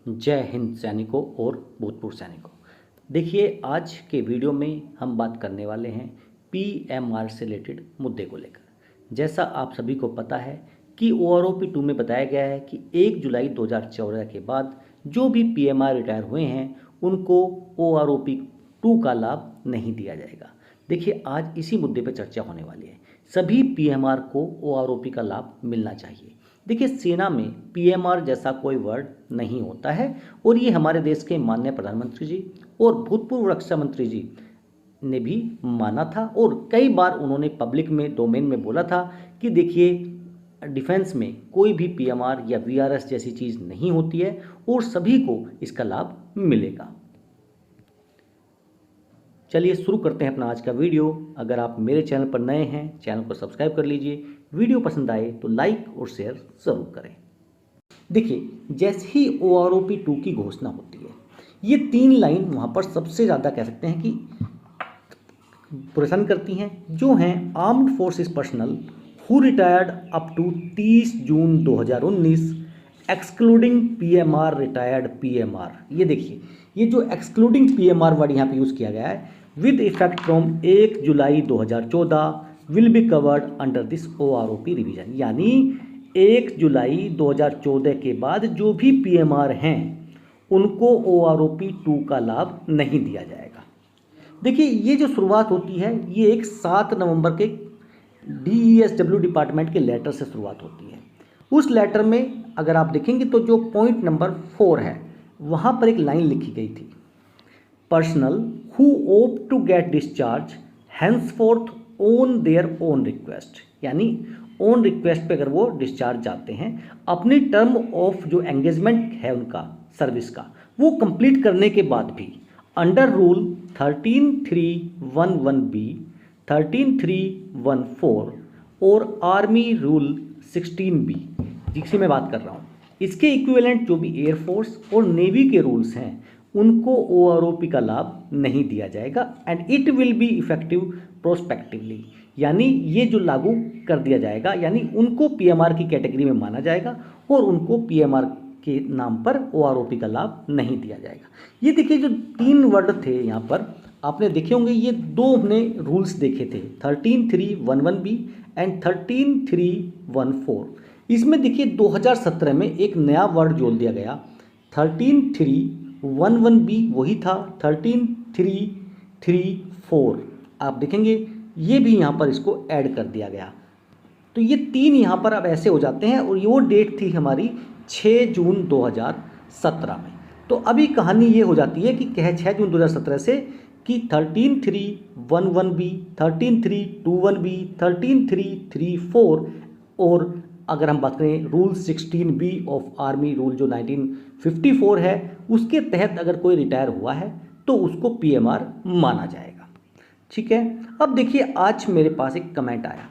जय हिंद सैनिकों और भूतपूर्व सैनिकों। देखिए, आज के वीडियो में हम बात करने वाले हैं पीएमआर से रिलेटेड मुद्दे को लेकर। जैसा आप सभी को पता है कि ओआरओपी 2 में बताया गया है कि 1 जुलाई 2014 के बाद जो भी पीएमआर रिटायर हुए हैं उनको ओआरओपी 2 का लाभ नहीं दिया जाएगा। देखिए, आज इसी मुद्दे पर चर्चा होने वाली है। सभी पीएमआर को ओआरओपी का लाभ मिलना चाहिए। देखिए, सेना में पीएमआर जैसा कोई वर्ड नहीं होता है और ये हमारे देश के माननीय प्रधानमंत्री जी और भूतपूर्व रक्षा मंत्री जी ने भी माना था और कई बार उन्होंने पब्लिक में डोमेन में बोला था कि देखिए, डिफेंस में कोई भी पीएमआर या वीआरएस जैसी चीज़ नहीं होती है और सभी को इसका लाभ मिलेगा। चलिए शुरू करते हैं अपना आज का वीडियो। अगर आप मेरे चैनल पर नए हैं, चैनल को सब्सक्राइब कर लीजिए। वीडियो पसंद आए तो लाइक और शेयर ज़रूर करें। देखिए, जैसे ही ओआरओपी 2 की घोषणा होती है, ये 3 लाइन वहाँ पर सबसे ज़्यादा कह सकते हैं कि परेशान करती हैं, जो हैं armed forces personnel who retired up to 30 June 2019 excluding PMR retired PMR. ये देखिए, ये जो एक्सक्लूडिंग पीएमआर वर्ड यहाँ पे यूज़ किया गया है, with effect from 1 July 2014 will be covered under this OROP revision. यानी 1 जुलाई 2014 के बाद जो भी पीएमआर हैं उनको ओआरओपी 2 का लाभ नहीं दिया जाएगा। देखिए, ये जो शुरुआत होती है ये एक 7 नवंबर के डीईएसडब्ल्यू डिपार्टमेंट के लेटर से शुरुआत होती है। उस लेटर में अगर आप देखेंगे तो जो पॉइंट नंबर 4 है वहाँ पर एक लाइन लिखी गई थी, personnel who opt to get discharge henceforth on their own request. यानी ऑन रिक्वेस्ट पे अगर वो डिस्चार्ज जाते हैं, अपनी टर्म ऑफ जो एंगेजमेंट है उनका सर्विस का वो कंप्लीट करने के बाद भी अंडर रूल 13311B 13314 और आर्मी रूल 16B जिसकी मैं बात कर रहा हूँ, इसके इक्विवेलेंट जो भी एयरफोर्स और नेवी के रूल्स हैं उनको ओआरओपी का लाभ नहीं दिया जाएगा and it will be effective prospectively. यानी ये जो लागू कर दिया जाएगा, यानी उनको पीएमआर की कैटेगरी में माना जाएगा और उनको पीएमआर के नाम पर ओआरओपी का लाभ नहीं दिया जाएगा। ये देखिए, जो 3 वर्ड थे यहाँ पर आपने देखे होंगे, ये 2 हमने रूल्स देखे थे, 13311B एंड 13314। इसमें देखिए 2017 में एक नया वर्ड जोड़ दिया गया, 13311B वही था, 13334 आप देखेंगे ये भी यहाँ पर इसको ऐड कर दिया गया। तो ये 3 यहाँ पर अब ऐसे हो जाते हैं और वो डेट थी हमारी 6 जून 2017 में। तो अभी कहानी ये हो जाती है कि 6 जून 2017 से कि 13311B 13321B 13334 और अगर हम बात करें rule 16B of army rule जो 1954 है उसके तहत अगर कोई रिटायर हुआ है तो उसको पीएमआर माना जाएगा। ठीक है, अब देखिए, आज मेरे पास एक कमेंट आया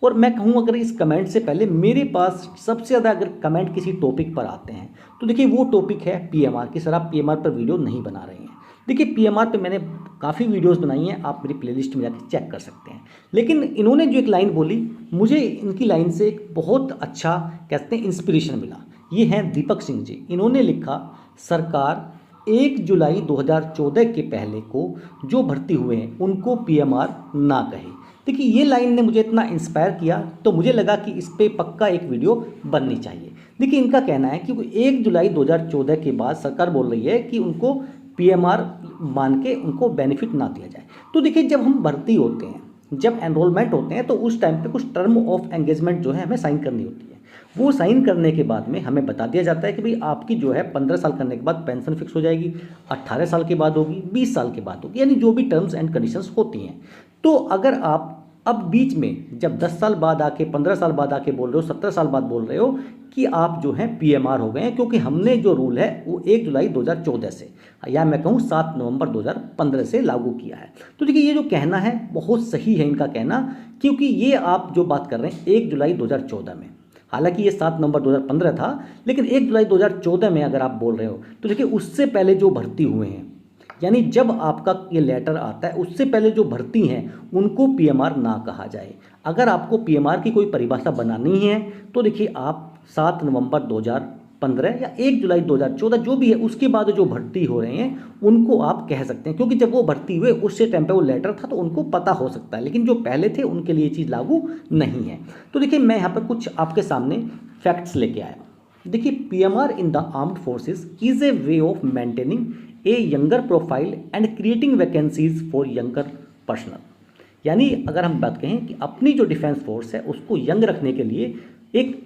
और मैं कहूँ अगर इस कमेंट से पहले मेरे पास सबसे ज़्यादा अगर कमेंट किसी टॉपिक पर आते हैं तो देखिए वो टॉपिक है पीएमआर की। सर आप पीएमआर पर वीडियो नहीं बना रहे हैं। देखिए, पीएमआर पे मैंने काफ़ी वीडियोस बनाई हैं, आप मेरी प्लेलिस्ट में जाकर चेक कर सकते हैं। लेकिन इन्होंने जो एक लाइन बोली, मुझे इनकी लाइन से एक बहुत अच्छा कहते हैं इंस्पिरेशन मिला। ये हैं दीपक सिंह जी। इन्होंने लिखा, सरकार 1 जुलाई 2014 के पहले को जो भर्ती हुए हैं उनको पीएमआर ना कहे। देखिए, ये लाइन ने मुझे इतना इंस्पायर किया तो मुझे लगा कि इस पर पक्का एक वीडियो बननी चाहिए। देखिए, इनका कहना है कि 1 जुलाई 2014 के बाद सरकार बोल रही है कि उनको पीएमआर मान के उनको बेनिफिट ना दिया जाए। तो देखिए, जब हम भर्ती होते हैं, जब एनरोलमेंट होते हैं तो उस टाइम पे कुछ टर्म ऑफ एंगेजमेंट जो है हमें साइन करनी होती है। वो साइन करने के बाद में हमें बता दिया जाता है कि भाई आपकी जो है 15 साल करने के बाद पेंशन फिक्स हो जाएगी, 18 साल के बाद होगी, 20 साल के बाद होगी, यानी जो भी टर्म्स एंड कंडीशंस होती हैं। तो अगर आप अब बीच में जब 10 साल बाद आके, 15 साल बाद आके बोल रहे हो, 17 साल बाद बोल रहे हो कि आप जो हैं पीएमआर हो गए हैं, क्योंकि हमने जो रूल है वो 1 जुलाई 2014 से या मैं कहूँ 7 नवंबर 2015 से लागू किया है। तो देखिए, ये जो कहना है बहुत सही है इनका कहना, क्योंकि ये आप जो बात कर रहे हैं 1 जुलाई 2014 में, हालांकि ये 7 नवंबर 2015 था, लेकिन 1 जुलाई 2014 में अगर आप बोल रहे हो तो देखिए उससे पहले जो भर्ती हुए हैं, यानी जब आपका ये लेटर आता है उससे पहले जो भर्ती हैं उनको पीएमआर ना कहा जाए। अगर आपको पीएमआर की कोई परिभाषा बनानी है तो देखिए आप 7 नवंबर 2015 या 1 जुलाई 2014 जो भी है उसके बाद जो भर्ती हो रहे हैं उनको आप कह सकते हैं, क्योंकि जब वो भर्ती हुए उससे टाइम पे वो लेटर था तो उनको पता हो सकता है, लेकिन जो पहले थे उनके लिए ये चीज़ लागू नहीं है। तो देखिए मैं यहाँ पर कुछ आपके सामने फैक्ट्स लेके आया। देखिए PMR in the armed forces is a way of maintaining A younger profile and creating vacancies for younger personal. यानी अगर हम बात कहें कि अपनी जो डिफेंस फोर्स है उसको यंग रखने के लिए एक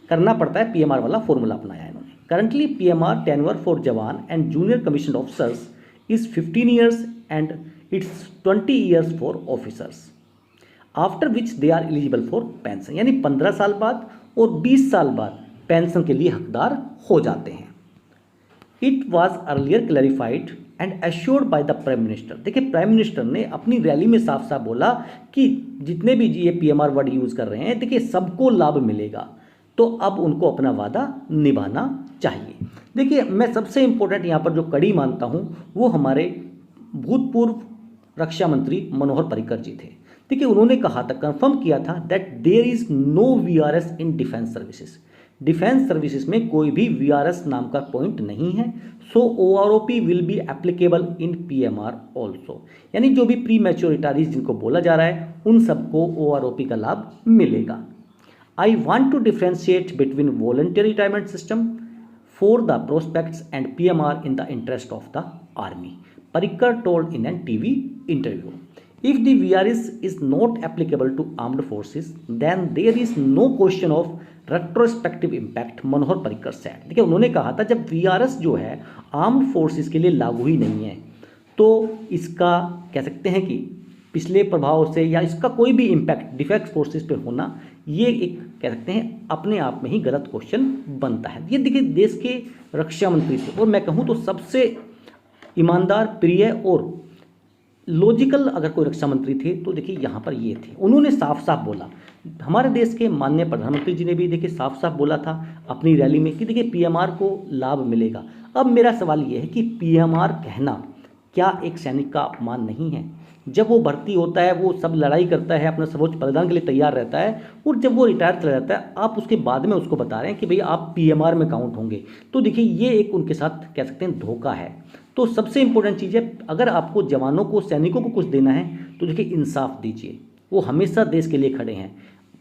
करना पड़ता है, पीएमआर वाला फॉर्मूला अपनाया इन्होंने। Currently PMR tenure for jawan and junior commission officers is 15 years and it's 20 years for officers after which they are eligible for pension. यानी 15 साल बाद और 20 साल बाद पेंशन के लिए हकदार हो जाते हैं। It was earlier clarified and assured by the prime minister. देखिए प्राइम मिनिस्टर ने अपनी रैली में साफ साफ बोला कि जितने भी ये पीएमआर वर्ड यूज़ कर रहे हैं, देखिए सबको लाभ मिलेगा, तो अब उनको अपना वादा निभाना चाहिए। देखिए मैं सबसे इम्पोर्टेंट यहाँ पर जो कड़ी मानता हूँ वो हमारे भूतपूर्व रक्षा मंत्री मनोहर पर्रिकर जी थे। देखिए उन्होंने कहा था, कंफर्म किया था that there is no VRS in defence services. Defence services में कोई भी वीआरएस नाम का पॉइंट नहीं है। So OROP will be applicable in PMR also. यानी जो भी प्री मैच्योर रिटायरीज जिनको बोला जा रहा है उन सबको ओआरओपी का लाभ मिलेगा। I want to differentiate between volunteer retirement system for the prospects and PMR in the interest of the army, Parrikar told in a TV interview. If the VRS is not applicable to armed forces, then there is no question of retrospective impact, Manohar Parrikar said। देखिए उन्होंने कहा था जब VRS जो है armed forces के लिए लागू ही नहीं है तो इसका कह सकते हैं कि पिछले प्रभाव से या इसका कोई भी इम्पैक्ट डिफेंस फोर्सेस पे होना ये एक कह सकते हैं अपने आप में ही गलत क्वेश्चन बनता है। ये देखिए देश के रक्षा मंत्री थे और मैं कहूँ तो सबसे ईमानदार, प्रिय और लॉजिकल अगर कोई रक्षा मंत्री थे तो देखिए यहाँ पर ये थे। उन्होंने साफ साफ बोला, हमारे देश के माननीय प्रधानमंत्री जी ने भी देखिए साफ साफ बोला था अपनी रैली में कि देखिए पीएमआर को लाभ मिलेगा। अब मेरा सवाल ये है कि पीएमआर कहना क्या एक सैनिक का अपमान नहीं है? जब वो भर्ती होता है वो सब लड़ाई करता है, अपना सर्वोच्च बलिदान के लिए तैयार रहता है, और जब वो रिटायर चला जाता है आप उसके बाद में उसको बता रहे हैं कि भैया आप पीएमआर में काउंट होंगे। तो देखिए ये एक उनके साथ कह सकते हैं धोखा है। तो सबसे इंपॉर्टेंट चीज़ है, अगर आपको जवानों को, सैनिकों को कुछ देना है तो देखिए इंसाफ दीजिए। वो हमेशा देश के लिए खड़े हैं,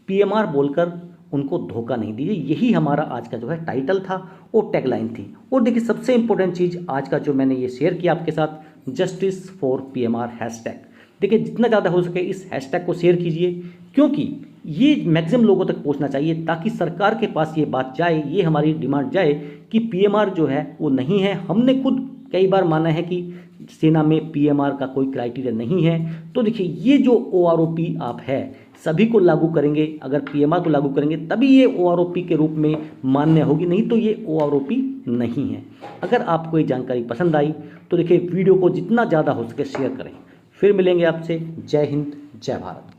पीएमआर बोलकर उनको धोखा नहीं दीजिए। यही हमारा आज का जो है टाइटल था और टैगलाइन थी। और देखिए सबसे इंपॉर्टेंट चीज़ आज का जो मैंने ये शेयर किया आपके साथ, जस्टिस फॉर पीएमआर हैशटैग। देखिए जितना ज़्यादा हो सके इस हैशटैग को शेयर कीजिए, क्योंकि ये मैक्सिमम लोगों तक पहुंचना चाहिए ताकि सरकार के पास ये बात जाए, ये हमारी डिमांड जाए कि पीएमआर जो है वो नहीं है। हमने खुद कई बार माना है कि सेना में पीएमआर का कोई क्राइटेरिया नहीं है। तो देखिए ये जो ओआरओपी आप है सभी को लागू करेंगे, अगर पीएमआर को लागू करेंगे तभी ये ओआरओपी के रूप में मान्य होगी, नहीं तो ये ओआरओपी नहीं है। अगर आपको ये जानकारी पसंद आई तो देखिए वीडियो को जितना ज़्यादा हो सके शेयर करें। फिर मिलेंगे आपसे। जय हिंद, जय भारत।